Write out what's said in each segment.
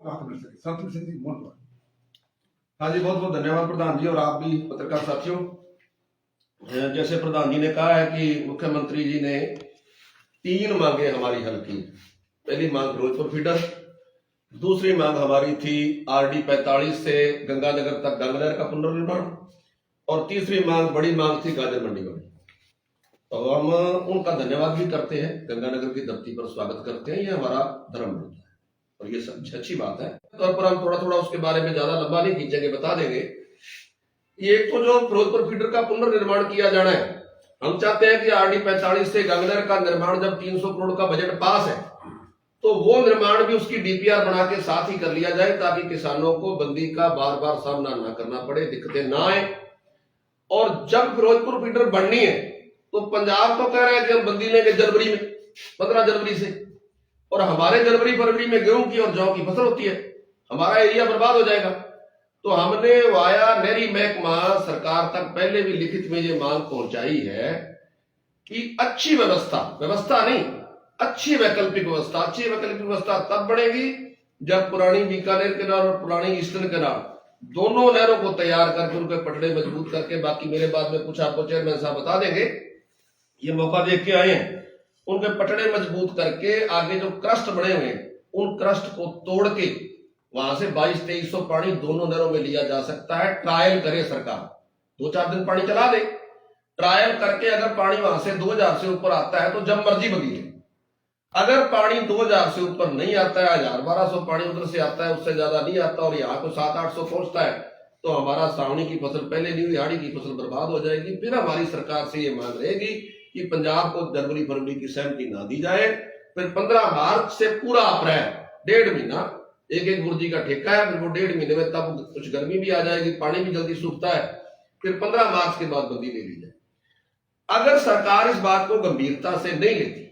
राहत मिल सके। संतोष सिंह जी मोहन। हाँ जी, बहुत बहुत धन्यवाद प्रधान जी और आप भी पत्रकार साथियों। जैसे प्रधान जी ने कहा है कि मुख्यमंत्री जी ने 3 मांगे हमारी हल की। पहली मांग फिरोजपुर फीडर, दूसरी मांग हमारी थी RD 45 से गंगानगर तक गंगनहर का पुनर्निर्माण, और तीसरी मांग बड़ी मांग थी गाजर मंडी बड़ी। तो हम उनका धन्यवाद भी करते हैं, गंगानगर की धरती पर स्वागत करते हैं, ये हमारा धर्म बनता है और ये सब अच्छी बात है। तौर पर हम थोड़ा थोड़ा उसके बारे में ज्यादा लंबा नहीं खींचेंगे, बता देंगे। ये तो जो फिरोजपुर फीडर का पुनर्निर्माण किया जाना है, हम चाहते हैं कि RD 45 से गंगनहर का निर्माण, जब 300 करोड़ का बजट पास है तो वो निर्माण भी उसकी DPR बना के साथ ही कर लिया जाए, ताकि किसानों को बंदी का बार बार सामना ना करना पड़े, दिक्कतें ना आए। और जब फिरोजपुर फीडर बननी है तो पंजाब तो कह रहा है कि हम बंदी लेंगे जनवरी में, 15 जनवरी से, और हमारे जनवरी फरवरी में गेहूं की और जौ की फसल होती है, हमारा एरिया बर्बाद हो जाएगा। तो हमने वाया नहरी महकमा सरकार तक पहले भी लिखित में ये मांग पहुंचाई है कि अच्छी व्यवस्था नहीं, अच्छी वैकल्पिक व्यवस्था तब बनेगी जब पुरानी बीकानेर कैनाल और पुरानी ईस्टर्न कैनाल दोनों नहरों को तैयार करके उनके पटड़े मजबूत करके, बाकी मेरे बाद में कुछ आपको चेयरमैन साहब बता देंगे, ये मौका देख के आए हैं, उनके पटड़े मजबूत करके आगे जो क्रस्ट बने हुए हैं उन क्रस्ट को तोड़ के वहां से 2200-2300 पानी दोनों नहरों में लिया जा सकता है। ट्रायल करे सरकार, 2-4 दिन पानी चला दे, ट्रायल करके अगर पानी वहां से 2000 से ऊपर आता है तो जब मर्जी बदली है। अगर पानी 2000 से ऊपर नहीं आता है, 1000-1200 पानी उधर से आता है, उससे ज्यादा नहीं आता और यहाँ को 700-800 पहुंचता है, तो हमारा सावनी की फसल पहले नहीं हुई, हाड़ी की फसल बर्बाद हो जाएगी। फिर हमारी सरकार से ये मांग रहेगी कि पंजाब को जनवरी फरवरी की सहमति ना दी जाए। फिर 15 मार्च से पूरा अप्रैल, 1.5 महीना एक बुर्जी का ठेका है, फिर वो 1.5 महीने में तब कुछ गर्मी भी आ जाएगी, पानी भी जल्दी सूखता है, फिर 15 मार्च के बाद बंदी ले ली जाए। अगर सरकार इस बात को गंभीरता से नहीं लेती,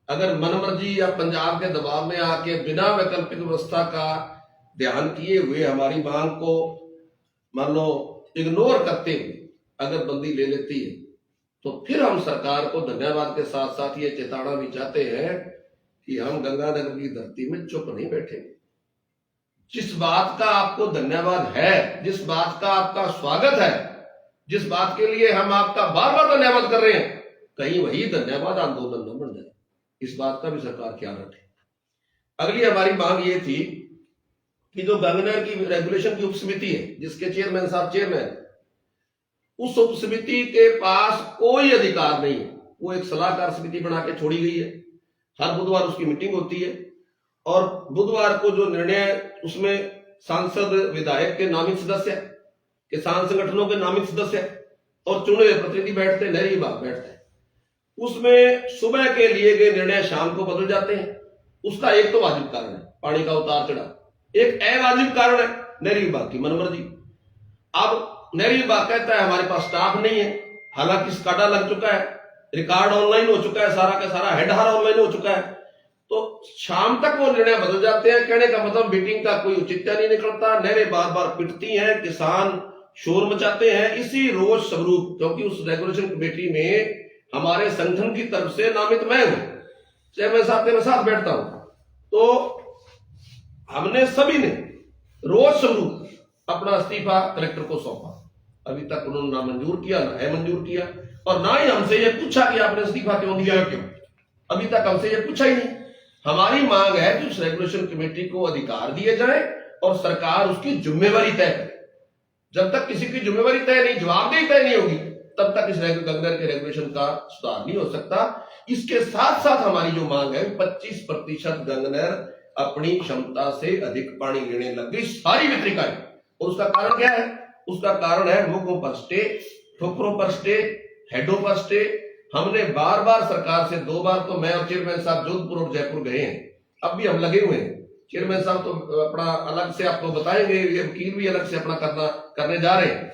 अगर मनमर्जी या पंजाब के दबाव में आके बिना वैकल्पिक व्यवस्था का ध्यान किए हुए हमारी मांग को मान लो इग्नोर करते हुए अगर बंदी ले लेती है, तो फिर हम सरकार को धन्यवाद के साथ साथ ये चेतावना भी चाहते हैं कि हम गंगानगर की धरती में चुप नहीं बैठेंगे। जिस बात का आपको धन्यवाद है, जिस बात का आपका स्वागत है, जिस बात के लिए हम आपका बार बार धन्यवाद कर रहे हैं, कहीं वही धन्यवाद आंदोलन न बन जाए, इस बात का भी सरकार ख्याल रखे। अगली हमारी मांग ये थी कि जो गंगनहर की रेगुलेशन की उपसमिति है, जिसके चेयरमैन साहब चेयरमैन, उस उपसमिति के पास कोई अधिकार नहीं है। वो एक सलाहकार समिति बना के छोड़ी गई है, हर बुधवार उसकी मीटिंग होती है और बुधवार को जो निर्णय, उसमें सांसद विधायक के नामित सदस्य, किसान संगठनों के नामित सदस्य और चुने हुए प्रतिनिधि बैठते, नहरी विभाग बैठते हैं। उसमें सुबह के लिए गए निर्णय शाम को बदल जाते हैं। उसका एक तो वाजिब कारण है पानी का उतार चढ़ाव, एक अवाजिब कारण है नहरी विभाग की मनमर्जी। अब नहरी विभाग कहता है हमारे पास स्टाफ नहीं है, हालांकि स्काडा लग चुका है, रिकॉर्ड ऑनलाइन हो चुका है, सारा का सारा हेडहार ऑनलाइन हो चुका है, तो शाम तक वो निर्णय बदल जाते हैं। कहने का मतलब मीटिंग का कोई औचित्य नहीं निकलता, नहरें बार बार पिटती हैं, किसान शोर मचाते हैं। इसी रोज स्वरूप, क्योंकि उस रेगुलेशन कमेटी में हमारे संगठन की तरफ से नामित मैं हूं, चेयरमैन साहब के मैं साथ बैठता हूं, तो हमने सभी ने रोज स्वरूप अपना इस्तीफा कलेक्टर को सौंपा। अभी तक उन्होंने ना मंजूर किया, ना है मंजूर किया, और ना ही हमसे ये पूछा कि आपने इस्तीफा क्यों दिया, क्यों, अभी तक हमसे ये पूछा ही नहीं। हमारी मांग है कि उस रेगुलेशन कमेटी को अधिकार दिए जाए और सरकार उसकी जिम्मेवारी तय करे। जब तक किसी की जिम्मेवारी तय नहीं, जवाबदेही तय नहीं होगी, तब तक इस गंगनहर के रेगुलेशन का सुधार नहीं हो सकता। इसके साथ साथ हमारी जो मांग है, 25% गंगनहर अपनी क्षमता से अधिक पानी लेने लग गई, सारी वितरिकाएं। और उसका कारण क्या है? उसका कारण है मुखों पर स्टे, ठोकरों पर स्टे, हेडों पर स्टे। हमने बार बार सरकार से, 2 बार तो मैं और चेयरमैन साहब जोधपुर और जयपुर गए हैं, अब भी हम लगे हुए हैं। चेयरमैन साहब तो अपना अलग से आपको बताएंगे, ये वकील भी अलग से अपना करने जा रहे हैं।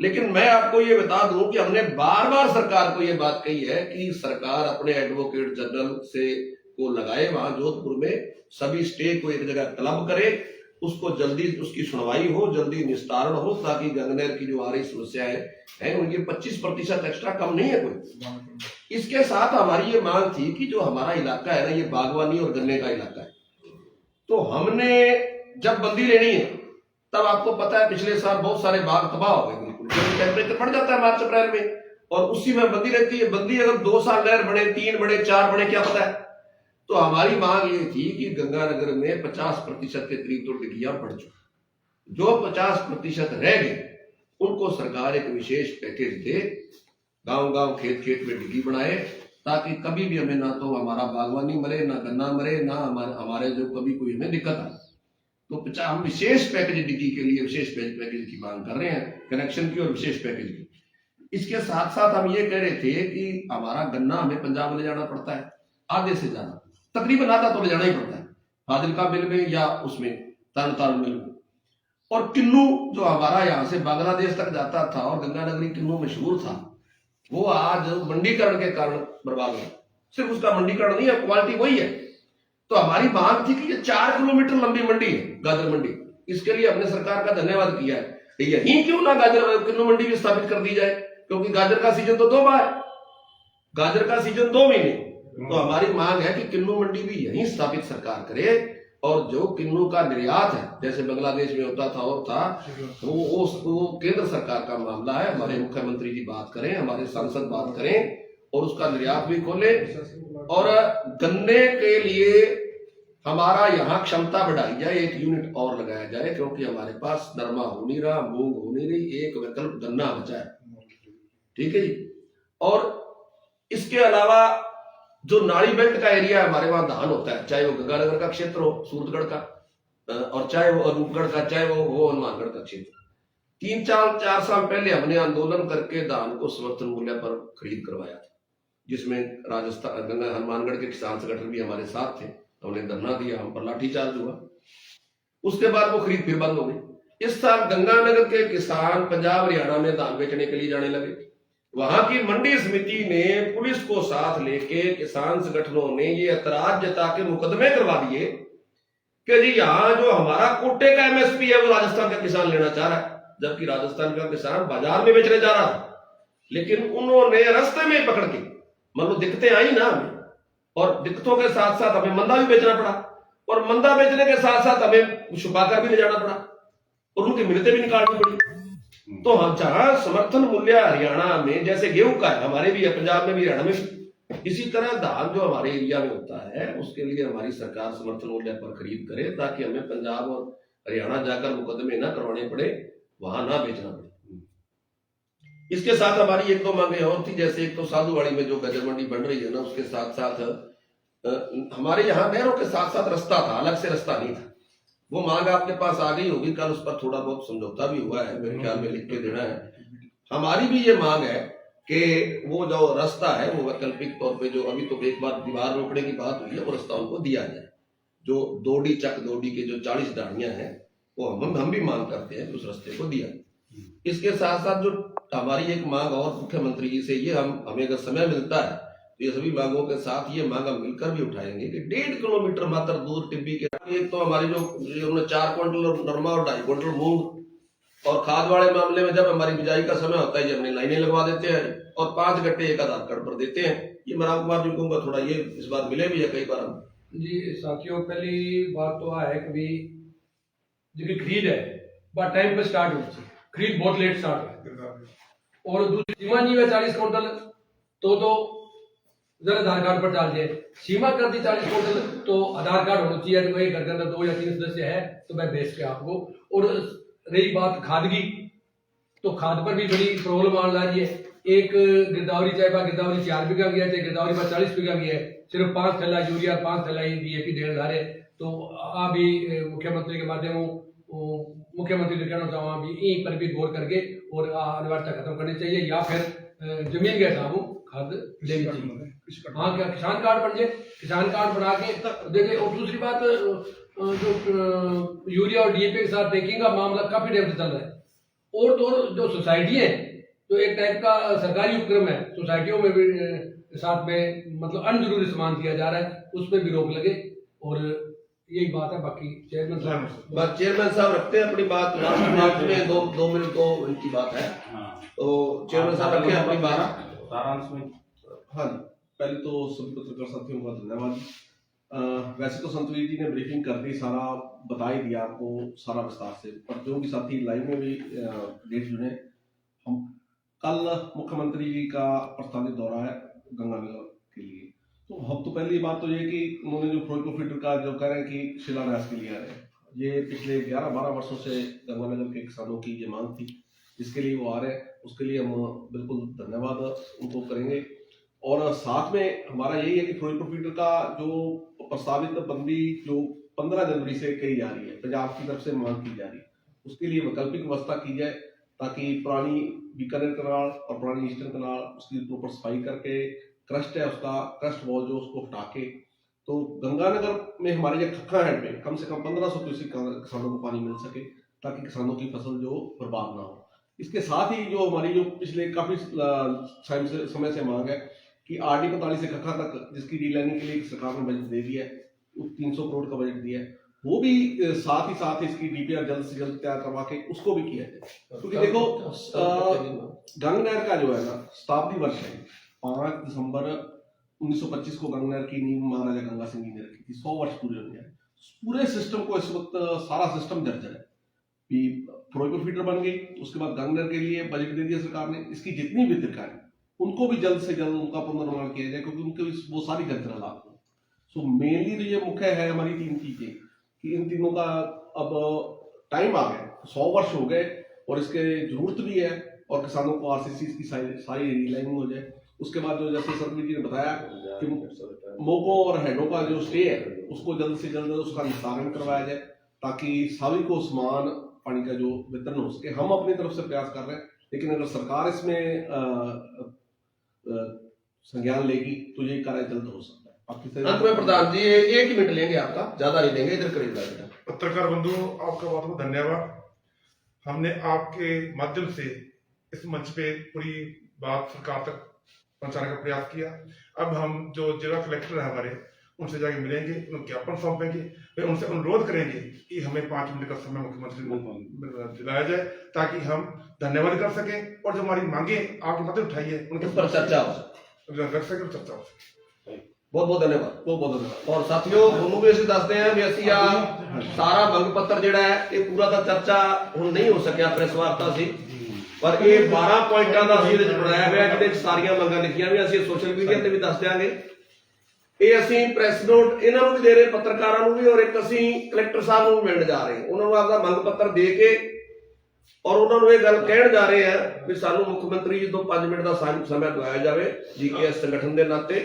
लेकिन मैं आपको ये बता दूं कि हमने बार बार सरकार को ये बात कही है कि सरकार अपने एडवोकेट जनरल से को लगाए, वहां जोधपुर में सभी स्टे को एक जगह क्लब करे, उसको जल्दी उसकी सुनवाई हो, जल्दी निस्तारण हो, ताकि गंगनहर की जो आ रही समस्याएं हैं उनकी 25% एक्स्ट्रा कम नहीं है कोई। इसके साथ हमारी ये मांग थी कि जो हमारा इलाका है ना, ये बागवानी और गन्ने का इलाका है, तो हमने जब बंदी लेनी है तब आपको पता है पिछले साल बहुत सारे बाग तबाह हो गए बिल्कुल, टेम्परेचर बढ़ जाता है मार्च अप्रैल में और उसी में बंदी रहती है। बंदी अगर 2 साल नहर बने, 3 बने, 4 बने, क्या पता है। तो हमारी मांग ये थी कि गंगानगर में 50% के करीब तो डिग्गियां बढ़ चुकी, जो 50% रह गए उनको सरकार एक विशेष पैकेज दे, गांव गांव खेत खेत में डिग्गी बनाए, ताकि कभी भी हमें ना तो हमारा बागवानी मरे, ना गन्ना मरे, ना हमारे जो कभी कोई हमें दिक्कत आए। तो हम विशेष पैकेज डिग्गी के लिए विशेष पैकेज की मांग कर रहे हैं, कनेक्शन की और विशेष पैकेज की। इसके साथ साथ हम ये कह रहे थे कि हमारा गन्ना हमें पंजाब ले जाना पड़ता है, आधे से ज्यादा, तकरीबन आधा तो ले जाना ही पड़ता है, फाजिलका मिल में या उसमें तरन मिल में। और किन्नू जो हमारा यहाँ से बांग्लादेश तक जाता था और गंगानगरी किन्नू मशहूर था, वो आज मंडीकरण के कारण बर्बाद है। सिर्फ उसका मंडीकरण नहीं है, क्वालिटी वही है। तो हमारी मांग थी कि ये 4 किलोमीटर लंबी मंडी है गाजर मंडी, इसके लिए हमने सरकार का धन्यवाद किया है। यही क्यों ना गाजर किन्नू मंडी भी स्थापित कर दी जाए, क्योंकि गाजर का सीजन तो 2 बार, गाजर का सीजन 2 महीने। तो हमारी मांग है कि किन्नू मंडी भी यहीं स्थापित सरकार करे और जो किन्नू का निर्यात है जैसे बांग्लादेश में होता था और था, वो केंद्र सरकार का मामला है। हमारे मुख्यमंत्री जी बात करें, हमारे सांसद बात करें और उसका निर्यात भी खोले। और गन्ने के लिए हमारा यहाँ क्षमता बढ़ाई जाए, 1 यूनिट और लगाया जाए, क्योंकि हमारे पास नरमा हो नहीं रहा, मूंग हो नहीं रही, एक विकल्प गन्ना बचा है। ठीक है जी। और इसके अलावा जो नाड़ी बेल्ट का एरिया हमारे वहां धान होता है, चाहे वो गंगानगर का क्षेत्र हो, सूरतगढ़ का, और चाहे वो रूपगढ़ का, चाहे वो हनुमानगढ़ का क्षेत्र, 3-4 साल पहले हमने आंदोलन करके धान को समर्थन मूल्य पर खरीद करवाया था, जिसमें राजस्थान गंगा हनुमानगढ़ के किसान संगठन भी हमारे साथ थे। हमने धरना दिया, हम पर लाठीचार्ज हुआ, उसके बाद वो खरीद फिर बंद हो गई। इस साल गंगानगर के किसान पंजाब हरियाणा में धान बेचने के लिए जाने लगे। वहां की मंडी समिति ने पुलिस को साथ लेके किसान संगठनों ने ये ऐतराज जता के मुकदमे करवा दिए कि जी यहाँ जो हमारा कोटे का एमएसपी है वो राजस्थान का किसान लेना चाह रहा है, जबकि राजस्थान का किसान बाजार में बेचने जा रहा था। लेकिन उन्होंने रास्ते में पकड़ के, मतलब दिक्कतें आई ना हमें, और दिक्कतों के साथ साथ हमें मंदा भी बेचना पड़ा, और मंदा बेचने के साथ साथ हमें छुपाकर भी ले जाना पड़ा और उनकी मिन्नतें भी निकालनी पड़ी। तो हम जहां समर्थन मूल्य हरियाणा में जैसे गेहूं का है, हमारे भी है, पंजाब में भी, हरियाणा में भी, इसी तरह धान जो हमारे एरिया में होता है उसके लिए हमारी सरकार समर्थन मूल्य पर खरीद करे, ताकि हमें पंजाब और हरियाणा जाकर मुकदमे ना करवाने पड़े, वहां ना बेचना पड़े। इसके साथ हमारी 1-2 मांगे और थी, जैसे एक तो साधुवाड़ी में जो गाजर मंडी बन रही है ना, उसके साथ साथ हमारे यहाँ नहरों के साथ साथ रास्ता था, अलग से रास्ता नहीं था। वो मांग आपके पास आ गई होगी, कल उस पर थोड़ा बहुत समझौता भी हुआ है, मेरे ख्याल में लिख के देना है। हमारी भी ये मांग है कि वो जो रास्ता है वो वैकल्पिक तौर पे, जो अभी तो एक बार दीवार रोकने की बात हुई है, वो रास्ता उनको दिया जाए। जो दोडी चक दोडी के जो 40 दाड़ियां हैं वो हम भी मांग करते हैं कि उस रास्ते को दिया। इसके साथ साथ जो हमारी एक मांग और मुख्यमंत्री जी से, ये हमें अगर समय मिलता है तो ये सभी मांगों के साथ ये मांग हम मिलकर भी उठाएंगे कि 1.5 किलोमीटर मात्र दूर टिब्बी के, एक तो हमारी जो उन्होंने 4 क्विंटल नरमा और 2.5 क्विंटल मूंग, और खाद वाले मामले में जब हमारी बिजाई का समय होता है ये हमने लाइनें लगवा देते हैं और 5 गट्टे एक आधार कार्ड पर देते हैं। ये मराव कुमार जी को थोड़ा ये इस बार मिले भी है कई बार हम जी। साथियों, पहली बात तो है कि जो खरीद है बात टाइम पे स्टार्ट होती है, खरीद बहुत लेट स्टार्ट है, और दूसरी सीमा नहीं है 40 क्विंटल, तो जरा आधार कार्ड पर डाल दिए, सीमा कर दी 40 क्विंटल, तो आधार कार्ड होना चाहिए। तो वही घर के अंदर 2 या 3 सदस्य है तो मैं भेज के आपको। और रही बात खाद की, तो खाद पर भी बड़ी प्रॉब्लम आने लगी है। एक गिरदावरी, चाहे गिरदावरी 4 बीघा गया, चाहे गिरदावरी पर 40 बीघा गया है, सिर्फ 5 थैला यूरिया 5 थैला DAP देने जा रहे। तो अभी मुख्यमंत्री के माध्यम मुख्यमंत्री ने कहना चाहूँ अभी यहीं पर भी गौर करके और अनिवार्यता खत्म करनी चाहिए, या फिर जमीन के हिसाब खाद लेनी चाहिए। हाँ, क्या किसान कार्ड बन जाए, किसान कार्ड बना के देखे। और दूसरी बात, जो यूरिया और DAP के साथ पैकिंग का मामला काफी टाइम से चल रहा है। और तो जो सोसाइटी है, तो एक टाइप का सरकारी उपक्रम है, सोसाइटियों में भी साथ में मतलब अनजरूरी सामान दिया जा रहा है, उस पर भी रोक लगे। और यही बात है। बाकी चेयरमैन साहब रखते हैं अपनी बात, लास्ट में 2 मिनट को इनकी बात है, तो चेयरमैन साहब रखें अपनी बात सारांश में। हाँ, पहले तो सभी पत्रकार साथियों का धन्यवाद वैसे तो संतवीर जी ने ब्रीफिंग कर दी, सारा बता ही दिया आपको सारा विस्तार से, पर जो भी साथी लाइव में भी डेट जुड़े, हम कल मुख्यमंत्री जी का प्रस्तावित दौरा है गंगानगर के लिए। तो हम तो पहली बात तो ये कि उन्होंने जो फिरोजपुर फीडर का जो कह रहे हैं कि शिलान्यास के लिए आ रहे हैं, ये पिछले 11-12 वर्षों से गंगानगर के किसानों की ये मांग थी, जिसके लिए वो आ रहे हैं, उसके लिए हम बिल्कुल धन्यवाद उनको करेंगे। और साथ में हमारा यही है कि फिरोजपुर फीडर का जो प्रस्तावित बंदी जो 15 जनवरी से कही जा रही है, पंजाब की तरफ से मांग की जा रही है, उसके लिए वैकल्पिक व्यवस्था की जाए, ताकि पुरानी बीकानेर कनाल और पुरानी ईस्टर्न कनाल उसकी प्रॉपर सफाई करके क्रस्ट है उसका क्रस्ट वॉल जो उसको हटा के, तो गंगानगर में हमारे ये खक्खा हेड में कम से कम 1500 क्यूसेक किसानों को पानी मिल सके, ताकि किसानों की फसल जो बर्बाद ना हो। इसके साथ ही जो हमारी जो पिछले काफी समय से मांग है कि RD 45 से खखा तक जिसकी रीलाइनिंग के लिए सरकार ने बजट दे दिया है, 300 करोड़ का बजट दिया है, वो भी साथ ही साथ इसकी DPR जल्द से जल्द तैयार करवा के उसको भी किया जाए। क्योंकि देखो गंगनहर का जो है ना शताब्दी वर्ष है, 5 दिसंबर 1925 को गंगनहर की नींव महाराजा गंगा सिंह जी ने रखी थी, 100 वर्ष पूरे होने हैं। पूरे सिस्टम को इस वक्त सारा सिस्टम जर्जर है कि फिरोजपुर फीडर बन गई, उसके बाद गंगनहर के लिए बजट दे दिया सरकार ने, इसकी जितनी भी दिक्कतें उनको भी जल्द से जल्द उनका पुनर्निर्माण किया जाए, क्योंकि उनके वो सारी जर्जर हालात हो। सो मेनली तो ये मुख्य है हमारी 3 चीजें कि इन तीनों का अब टाइम आ गया, 100 वर्ष हो गए और इसके जरूरत भी है, और किसानों को RCC की सारी रीलाइनिंग हो जाए। उसके बाद जो जैसे सतवीर जी ने बताया कि मोको और हेडो का जो स्टे है उसको जल्द से जल्द उसका निस्तारण करवाया जाए, ताकि सभी को समान पानी का जो वितरण हो सके। हम अपनी तरफ से प्रयास कर रहे हैं, लेकिन अगर सरकार इसमें संज्ञान लेगी तो ये कार्य जल्द हो सकता है। अंत में प्रधान जी 1 ही मिनट लेंगे आपका, ज्यादा नहीं लेंगे, इधर करीब बेटा। पत्रकार बंधुओं, आपका बहुत बहुत धन्यवाद। हमने आपके माध्यम से इस मंच पे पूरी बात सरकार तक पहुंचाने का प्रयास किया। अब हम जो जिला कलेक्टर है हमारे, उनसे जाके मिलेंगे, उनको ज्ञापन सौंपेंगे, फिर उनसे अनुरोध करेंगे कि हमें 5 मिनट का समय मुख्यमंत्री को दिलाया जाए, ताकि हम धन्यवाद कर सके और जो हमारी मांगे आपके माध्यम उठाई है उनके पर चर्चा हो रख सके और चर्चा हो सके। बहुत बहुत धन्यवाद, बहुत बहुत धन्यवाद। और साथियों ਤੁਹਾਨੂੰ ਵੀ ਅਸੀਂ ਦੱਸਦੇ ਹਾਂ ਵੀ ਅਸੀਂ ਆ ਸਾਰਾ ਮੰਗ ਪੱਤਰ ਜਿਹੜਾ ਹੈ ਇਹ ਪੂਰਾ ਤਾਂ ਚਰਚਾ ਹੁਣ ਨਹੀਂ ਹੋ ਸਕਿਆ ਪ੍ਰੈਸ ਵਾਰਤਾ ਸੀ, ਪਰ ਇਹ 12 ਪੁਆਇੰਟਾਂ ਦਾ ਅਸੀਂ ਇਹਦੇ ਵਿੱਚ ਬਣਾਇਆ ਹੋਇਆ, ਜਿਹਦੇ ਵਿੱਚ ਸਾਰੀਆਂ ਮੰਗਾਂ ਲਿਖੀਆਂ ਵੀ ਅਸੀਂ ਸੋਸ਼ਲ ਮੀਡੀਆ ਤੇ ਵੀ ਦੱਸ ਦਿਆਂਗੇ। ਇਹ ਅਸੀਂ ਪ੍ਰੈਸ ਨੋਟ ਇਹਨਾਂ ਨੂੰ ਵੀ ਦੇ ਰਹੇ, ਪੱਤਰਕਾਰਾਂ ਨੂੰ ਵੀ, ਔਰ ਇੱਕ ਅਸੀਂ ਕਲੈਕਟਰ ਸਾਹਿਬ ਨੂੰ ਮਿਲਣ ਜਾ ਰਹੇ, ਉਹਨਾਂ ਨੂੰ ਆਪਦਾ ਮੰਗ ਪੱਤਰ ਦੇ ਕੇ ਔਰ ਉਹਨਾਂ ਨੂੰ ਇਹ ਗੱਲ ਕਹਿਣ ਜਾ ਰਹੇ ਆ ਵੀ ਸਾਨੂੰ ਮੁੱਖ ਮੰਤਰੀ ਜੀ ਤੋਂ 5 ਮਿੰਟ ਦਾ ਸਮਾਂ ਦਿਵਾਇਆ ਜਾਵੇ GKS ਸੰਗਠਨ ਦੇ ਨਾਤੇ।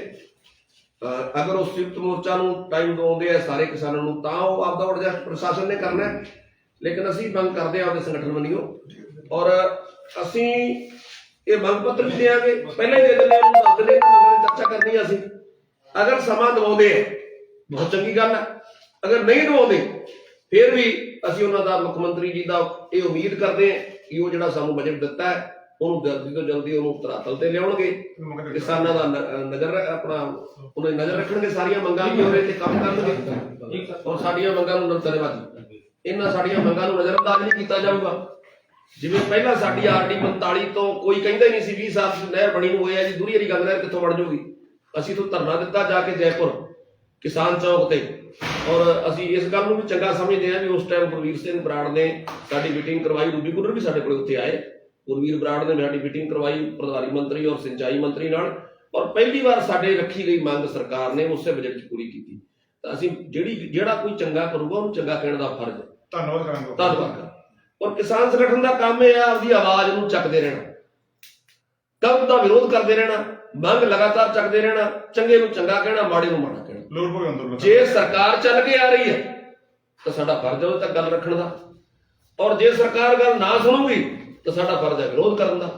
ਅਗਰ ਉਹ ਸੰਯੁਕਤ ਮੋਰਚਾ ਨੂੰ ਟਾਈਮ ਦਵਾਉਂਦੇ ਆ ਸਾਰੇ ਕਿਸਾਨਾਂ ਨੂੰ ਤਾਂ ਉਹ ਆਪਦਾ ਐਡਜਸਟ ਪ੍ਰਸ਼ਾਸਨ ਨੇ ਕਰਨਾ, ਲੇਕਿਨ ਅਸੀਂ ਮੰਗ ਕਰਦੇ ਆ ਆਪਦੇ ਸੰਗਠਨ ਵੱਲੋਂ, ਔਰ ਅਸੀਂ ਇਹ ਮੰਗ ਪੱਤਰ ਵੀ ਦੇਾਂਗੇ, ਪਹਿਲਾਂ ਹੀ ਦੇ ਦਿੰਦੇ ਉਹਨੂੰ ਦੱਸ ਦਿੰਦੇ ਚਰਚਾ ਕਰਨੀ ਅਸੀਂ। ਅਗਰ ਸਮਾਂ ਦਵਾਉਂਦੇ ਆ ਬਹੁਤ ਚੰਗੀ ਗੱਲ ਹੈ, ਅਗਰ ਨਹੀਂ ਦਵਾਉਂਦੇ ਫਿਰ ਵੀ ਅਸੀਂ ਉਹਨਾਂ ਦਾ ਮੁੱਖ ਮੰਤਰੀ ਜੀ ਦਾ ਇਹ ਉਮੀਦ ਕਰਦੇ ਹਾਂ ਕਿ ਉਹ ਜਿਹੜਾ ਸਾਨੂੰ ਬਜਟ ਦਿੱਤਾ ਹੈ ਉਹਨੂੰ ਜਲਦੀ ਤੋਂ ਜਲਦੀ ਉਹਨੂੰ ਧਰਾਤਲ ਤੇ ਲਿਆਉਣਗੇ, ਕਿਸਾਨਾਂ ਦਾ ਨਜ਼ਰ ਆਪਣਾ ਉਹਨਾਂ ਦੀ ਨਜ਼ਰ ਰੱਖਣਗੇ, ਸਾਰੀਆਂ ਮੰਗਾਂ ਵੀ ਉਹਦੇ ਤੇ ਕੰਮ ਕਰਨਗੇ, ਔਰ ਸਾਡੀਆਂ ਮੰਗਾਂ ਨੂੰ ਧੰਨਵਾਦ। ਇਹਨਾਂ ਸਾਡੀਆਂ ਮੰਗਾਂ ਨੂੰ ਨਜ਼ਰਅੰਦਾਜ਼ ਨਹੀਂ ਕੀਤਾ ਜਾਊਗਾ। ਜਿਵੇਂ ਪਹਿਲਾਂ ਸਾਡੀ RD 45 ਤੋਂ ਕੋਈ ਕਹਿੰਦਾ ਹੀ ਨਹੀਂ ਸੀ 20 ਸਾਲ ਨਹਿਰ ਬਣੀ ਨੂੰ ਹੋਇਆ ਜੀ, ਦੂਰੀ ਵਾਲੀ ਗੰਗ ਨਹਿਰ ਕਿੱਥੋਂ ਬਣ ਜਾਊਗੀ। ਅਸੀਂ ਤੋਂ ਧਰਨਾ ਦਿੱਤਾ ਜਾ ਕੇ ਜੈਪੁਰ ਕਿਸਾਨ ਚੌਕ ਤੇ, ਔਰ ਅਸੀਂ ਇਸ ਗੱਲ ਨੂੰ ਵੀ ਚੰਗਾ ਸਮਝਦੇ ਹਾਂ ਵੀ ਉਸ ਟਾਈਮ ਗੁਰਵੀਰ ਸਿੰਘ ਬਰਾੜ ਨੇ ਸਾਡੀ ਮੀਟਿੰਗ ਕਰਵਾਈ, ਰੂਬੀ ਕੁੱਲਰ ਵੀ ਸਾਡੇ ਕੋਲ ਉੱਥੇ ਆਏ, ਗੁਰਵੀਰ ਬਰਾੜ ਨੇ ਸਾਡੀ ਮੀਟਿੰਗ ਕਰਵਾਈ ਪ੍ਰਧਾਨੀ ਮੰਤਰੀ ਔਰ ਸਿੰਚਾਈ ਮੰਤਰੀ ਨਾਲ, ਔਰ ਪਹਿਲੀ ਵਾਰ ਸਾਡੇ ਰੱਖੀ ਗਈ ਮੰਗ ਸਰਕਾਰ ਨੇ ਉਸੇ ਬਜਟ 'ਚ ਪੂਰੀ ਕੀਤੀ। ਤਾਂ ਅਸੀਂ ਜਿਹੜਾ ਕੋਈ ਚੰਗਾ ਕਰੂਗਾ ਉਹਨੂੰ ਚੰਗਾ ਕਹਿਣ ਦਾ ਫਰਜ਼ ਹੈ। ਧੰਨਵਾਦ। ਔਰ ਕਿਸਾਨ ਸੰਗਠਨ ਦਾ ਕੰਮ ਇਹ ਆ ਆਪਦੀ ਆਵਾਜ਼ ਨੂੰ ਚੱਕਦੇ ਰਹਿਣਾ, ਕੰਮ ਦਾ ਵਿਰੋਧ ਕਰਦੇ ਰਹਿਣਾ, ਮੰਗ ਲਗਾਤਾਰ ਚੱਕਦੇ ਰਹਿਣਾ, ਚੰਗੇ ਨੂੰ ਚੰਗਾ ਕਹਿਣਾ, ਮਾੜੇ ਨੂੰ ਮਾੜਾ ਕਹਿਣਾ। ਜੇ ਸਰਕਾਰ ਚੱਲ ਕੇ ਆ ਰਹੀ ਹੈ ਤਾਂ ਸਾਡਾ ਫਰਜ਼ ਹੈ ਉਹ ਤੱਕ ਗੱਲ ਰੱਖਣ ਦਾ, ਔਰ ਜੇ ਸਰਕਾਰ ਗੱਲ ਨਾ ਸੁਣੂਗੀ ਤਾਂ ਸਾਡਾ ਫਰਜ਼ ਹੈ ਵਿਰੋਧ ਕਰਨ ਦਾ,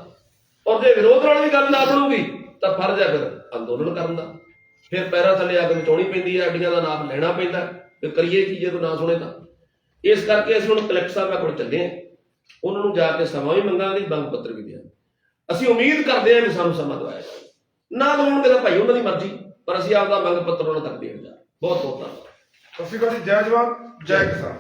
ਔਰ ਜੇ ਵਿਰੋਧ ਨਾਲ ਵੀ ਗੱਲ ਨਾ ਸੁਣੂਗੀ ਤਾਂ ਫਰਜ਼ ਹੈ ਫਿਰ ਅੰਦੋਲਨ ਕਰਨ ਦਾ। ਫਿਰ ਪੈਰਾਂ ਥੱਲੇ ਅੱਗ ਮਚਾਉਣੀ ਪੈਂਦੀ ਹੈ, ਅੱਡੀਆਂ ਦਾ ਨਾਮ ਲੈਣਾ ਪੈਂਦਾ, ਫਿਰ ਕਰੀਏ ਕੀ ਜੇ ਕੋਈ ਨਾ ਸੁਣੇ ਤਾਂ। ਇਸ ਕਰਕੇ ਅਸੀਂ ਹੁਣ ਕਲੈਕਟਰ ਸਾਹਿਬ ਕੋਲ ਚੱਲੇ ਹਾਂ, ਉਹਨਾਂ ਨੂੰ ਜਾ ਕੇ ਸਮਾਂ ਵੀ ਮੰਗਾਂਗੇ, ਮੰਗ ਪੱਤਰ ਵੀ ਦਿਆਂਗੇ। ਅਸੀਂ ਉਮੀਦ ਕਰਦੇ ਹਾਂ ਕਿ ਸਾਨੂੰ ਸਮਾਂ ਦਵਾਇਆ ਜਾਵੇ, ਨਾ ਦਵਾਉਣਗੇ ਤਾਂ ਭਾਈ ਉਹਨਾਂ ਦੀ ਮਰਜ਼ੀ, ਪਰ ਅਸੀਂ ਆਪਦਾ ਮੰਗ ਪੱਤਰ ਉਹਨਾਂ ਤੱਕ ਦੇਣ ਜਾ ਰਹੇ। ਬਹੁਤ ਬਹੁਤ ਧੰਨਵਾਦ। ਸਤਿ ਸ਼੍ਰੀ ਅਕਾਲ ਜੀ, ਜੈ ਜਵਾਨ ਜੈ ਕਿਸਾਨ।